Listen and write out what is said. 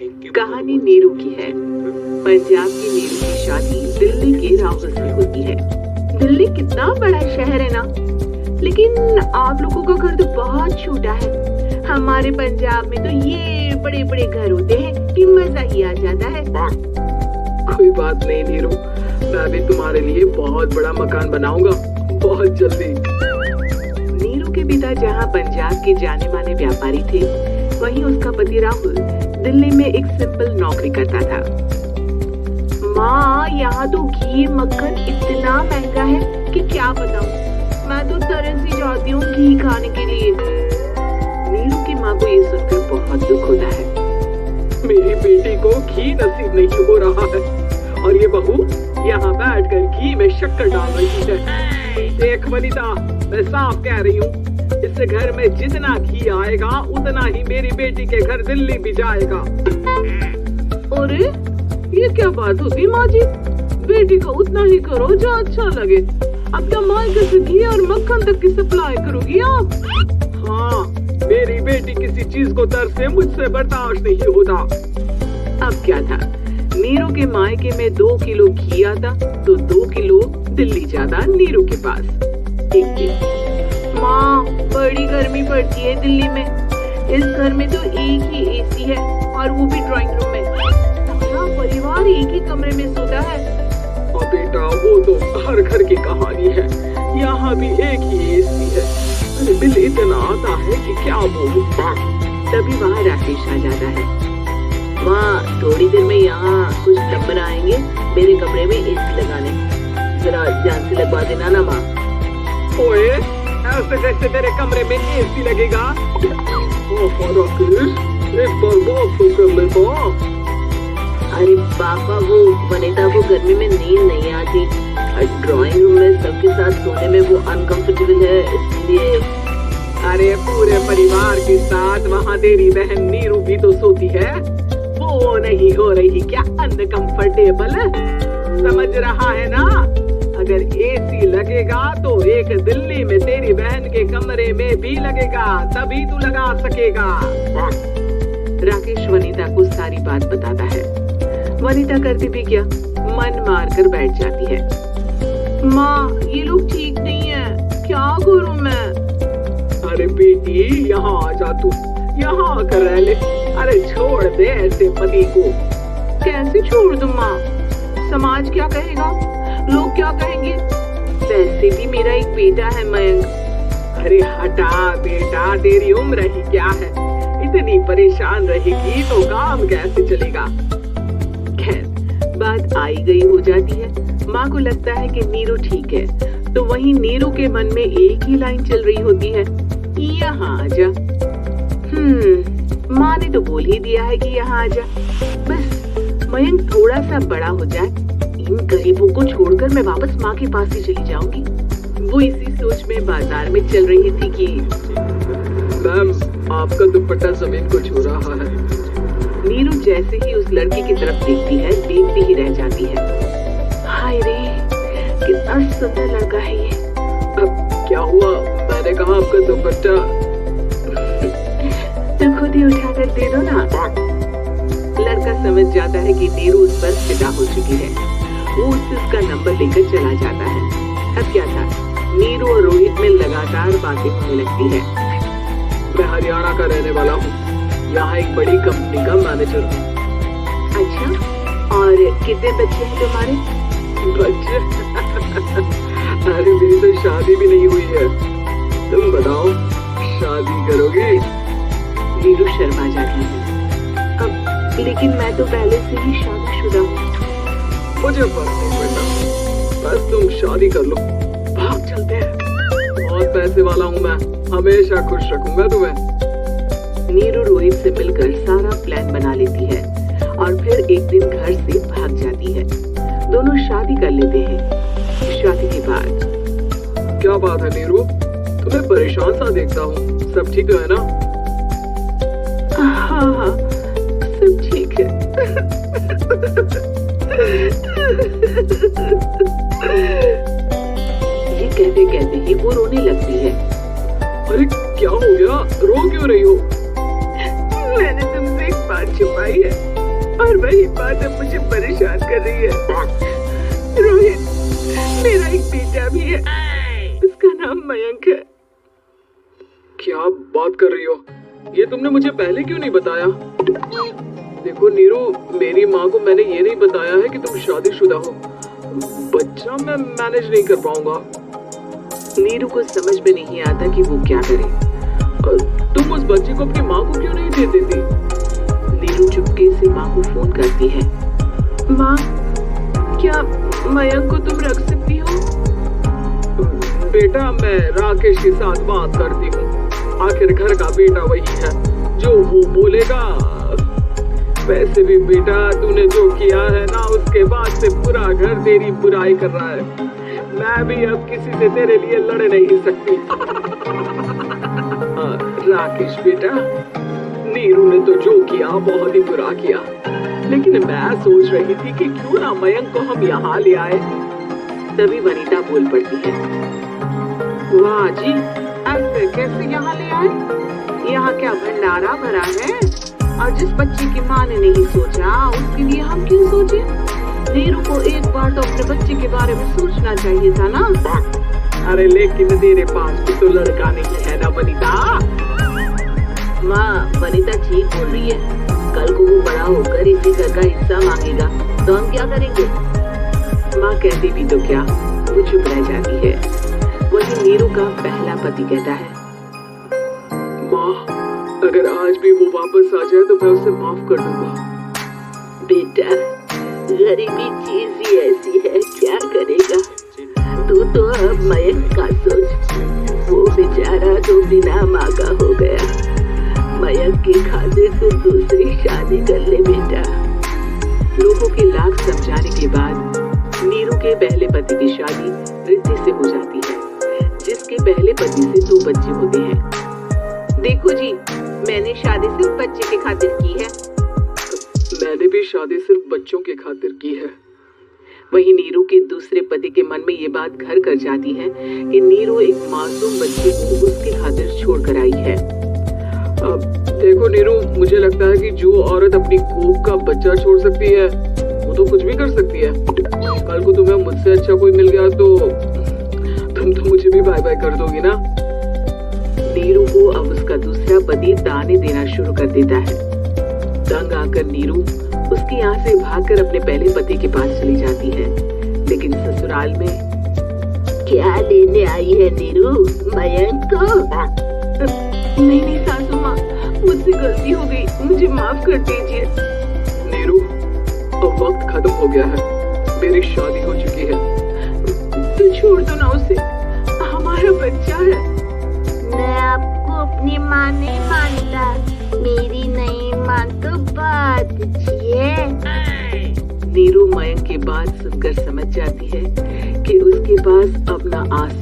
कहानी नीरू की है। पंजाब की नीरू की शादी दिल्ली के राहुल से होती है। दिल्ली कितना बड़ा शहर है ना, लेकिन आप लोगों का घर तो बहुत छोटा है। हमारे पंजाब में तो ये बड़े बड़े घर होते हैं कि मजा ही आ जाता है। कोई बात नहीं नीरू, मैं भी तुम्हारे लिए बहुत बड़ा मकान बनाऊंगा बहुत जल्दी। नीरू के पिता जहाँ पंजाब के जाने माने व्यापारी थे, वहीं उसका पति राहुल दिल्ली में एक सिंपल नौकरी करता था। माँ, यहाँ तो घी मक्खन इतना महंगा है कि क्या बताऊँ। मैं तो तरस ही जाती हूँ घी खाने के लिए। नीरू की माँ को ये सुनकर बहुत दुख होता है। मेरी बेटी को घी नसीब नहीं हो रहा है और ये बहू यहाँ बैठकर घी में शक्कर डाल रही है। देख वनिता, मैं साफ कह रही हूँ, इससे घर में जितना घी आएगा उतना ही मेरी बेटी के घर दिल्ली भी जाएगा। अरे ये क्या बात होती माँ जी, बेटी को उतना ही करो जो अच्छा लगे। अब क्या मायके से घी और मक्खन तक की सप्लाई करोगी आप? हाँ, मेरी बेटी किसी चीज को तरसे मुझसे बर्दाश्त नहीं होता। अब क्या था, नीरू के मायके में 2 किलो घी आता तो 2 किलो दिल्ली जाता नीरू के पास। एक दिन, माँ बड़ी गर्मी पड़ती है दिल्ली में। इस घर में तो एक ही एसी है और वो भी ड्राइंग रूम में। सारा परिवार एक ही कमरे में सोता है। और बेटा, वो तो हर घर की कहानी है, यहाँ भी एक ही एसी है। अरे बिल इतना आता है कि क्या बोलूं। तभी वहाँ राकेश आ जाता है। माँ, थोड़ी देर में यहाँ कुछ प्लम्बर आएंगे मेरे कमरे में एसी लगाने, जरा जान से लगवा देना ना माँ। ओए, ऐसे कैसे तेरे कमरे में एसी लगेगा? राकेश, एक बार बात तो कर लेता। अरे पापा, वो वनिता को गर्मी में नींद नहीं आती और ड्राइंग रूम में सबके साथ सोने में वो अनकंफर्टेबल है, इसलिए। अरे पूरे परिवार के साथ वहाँ तेरी बहन नीरू भी तो सोती है, वो नहीं हो रही क्या अनकंफर्टेबल? समझ रहा है ना? अगर एसी लगेगा तो एक दिल्ली में तेरी बहन के कमरे में भी लगेगा, तभी तू लगा सकेगा। राकेश वनिता को सारी बात बताता है। वनिता करती भी क्या, मन मार कर बैठ जाती है। माँ, ये लोग ठीक नहीं है, क्या करूँ मैं? अरे बेटी, यहाँ आ जा तू, यहाँ आकर रह ले। अरे छोड़ दे ऐसे पति को। कैसे छोड़ दूँ माँ? समाज क्या कहेगा, लोग क्या कहेंगे? वैसे भी मेरा एक बेटा है मयंक। अरे हटा बेटा, तेरी उम्र ही क्या है, इतनी परेशान रहेगी तो काम कैसे चलेगा? खैर, बात आई गई हो जाती है। माँ को लगता है कि नीरू ठीक है, तो वहीं नीरू के मन में एक ही लाइन चल रही होती है, यहाँ आ जा। माँ ने तो बोल ही दिया है कि यहाँ आ जा, बस मयंक थोड़ा सा बड़ा हो जाए, इन गरीबों को छोड़कर मैं वापस माँ के पास ही चली जाऊंगी। वो इसी सोच में बाजार में चल रही थी कि मैम, आपका दुपट्टा जमीन को छू रहा है। नीरू जैसे ही उस लड़की की तरफ देखती है, देखती ही रह जाती है। हाय रे, कितना सुंदर लड़का है ये। अब क्या हुआ? मैंने कहा आपका दुपट्टा। तो खुद ही उठा कर दे दो ना। लड़का समझ जाता है कि नीरू उस पर फिदा हो चुकी है। वो उससे उसका नंबर लेकर चला जाता है। अब क्या था, नीरू और रोहित में लगातार बातें होने लगती है। मैं हरियाणा का रहने वाला हूँ, यहाँ एक बड़ी कंपनी का मैनेजर हूँ। अच्छा, और कितने बच्चे हैं तुम्हारे? बच्चे? अरे मेरी तो शादी भी नहीं हुई है। तुम बताओ, शादी करोगे? नीरू शर्मा जाती है। अब लेकिन मैं तो पहले से ही शादीशुदा हूँ। मुझे फर्क नहीं पड़ता, बस तुम शादी कर लो, भाग चलते हैं। बहुत पैसे वाला हूँ मैं, हमेशा खुश रखूंगा तुम्हें। नीरू रोहित से मिलकर सारा प्लान बना लेती है और फिर एक दिन घर से भाग जाती है। दोनों शादी कर लेते हैं। शादी के बाद क्या बात है नीरू, तुम्हें परेशान सा देखता हूँ, सब ठीक तो है ना? हाँ हाँ, सब ठीक है। ये कहते कहते ही वो रोने लगती है। अरे क्या हो गया, रो क्यों रही हो? मैंने तुमसे एक बात छुपाई है। और वही बात अब मुझे परेशान कर रही है। रोहित, मेरा एक बेटा भी है, उसका नाम मयंक है। क्या बात कर रही हो? ये तुमने मुझे पहले क्यों नहीं बताया? देखो नीरू, मेरी माँ को मैंने ये नहीं बताया है कि तुम शादीशुदा हो। बच्चा मैं मैनेज नहीं कर पाऊंगा। नीरू को समझ में नहीं आता कि वो क्या करे। तुम उस बच्चे को अपनी माँ को क्यों नहीं दे देती? नीरू चुपके से माँ को फोन करती है। माँ, क्या मयंक को तुम रख सकती हो? बेटा, मैं राकेश के साथ बात करती हूँ। आखिर घर का बेटा वही है, जो वो बोलेगा। वैसे भी बेटा, तूने जो किया है ना, उसके बाद से पूरा घर तेरी बुराई कर रहा है। मैं भी अब किसी से तेरे लिए लड़ नहीं सकती। राकेश बेटा, नीरू ने तो जो किया बहुत ही बुरा किया, लेकिन मैं सोच रही थी कि क्यों ना मयंक को हम यहाँ ले आए। तभी वनीता बोल पड़ती है। वाह जी, ऐसे कैसे यहाँ ले आए? यहाँ क्या भंडारा भरा है? और जिस बच्चे की माँ ने नहीं सोचा, उसके लिए हम क्यों सोचे? नीरू को एक बार तो अपने बच्चे के बारे में सोचना चाहिए था ना। अरे लेकिन तेरे पास भी तो लड़का नहीं है ना वनीता। माँ, वनीता ठीक बोल रही है। कल को वो बड़ा होकर इसी घर का हिस्सा मांगेगा तो हम क्या करेंगे? माँ कहती भी तो क्या, वो चुप रह जाती है। वही नीरू का पहला पति कहता है। माँ, अगर आज भी वो वापस आ जाए तो मैं उसे माफ कर दूंगा। बेटा, गरीबी चीज ही ऐसी है, क्या करेगा? तू तो अब मयंक का सोच। वो बेचारा तो बिना माँ का हो गया। मयंक की खातिर तो दूसरी शादी कर ले बेटा। लोगों के लाख समझाने के बाद नीरू के पहले पति की शादी रिद्धि से हो जाती है, जिसके पहले पति से 2 बच्चे होते हैं। देखो जी, मैंने शादी सिर्फ बच्चे के खातिर की है। मैंने भी शादी सिर्फ बच्चों के खातिर की है। वहीं नीरू के दूसरे पति के मन में ये बात घर कर जाती है कि नीरू एक मासूम बच्चे को उसके खातिर छोड़ कर आई है। अब देखो नीरू, मुझे लगता है कि जो औरत अपनी कोख का बच्चा छोड़ सकती है, वो तो कुछ भी कर सकती है। कल को तुम्हें मुझसे अच्छा कोई मिल गया तो तुम तो मुझे भी बाय बाय कर दोगी ना। नीरू को अब उसका दूसरा पति ताने देना शुरू कर देता है। तंग आकर नीरू उसके यहाँ से भागकर अपने पहले पति के पास चली जाती है। लेकिन ससुराल में क्या लेने आई है नीरू? मयंक को? नहीं सासू माँ, मुझसे गलती हो गई, मुझे माफ कर दीजिए। नीरू, अब वक्त खत्म हो गया है, मेरी शादी हो चुकी है। तो छोड़ दो ना उसे, हमारा बच्चा है। मैं आपको अपनी माँ नहीं मानता, मेरी नई माँ तो बहुत अच्छी है। नीरू मयंक की बात सुनकर समझ जाती है कि उसके पास अब ना आस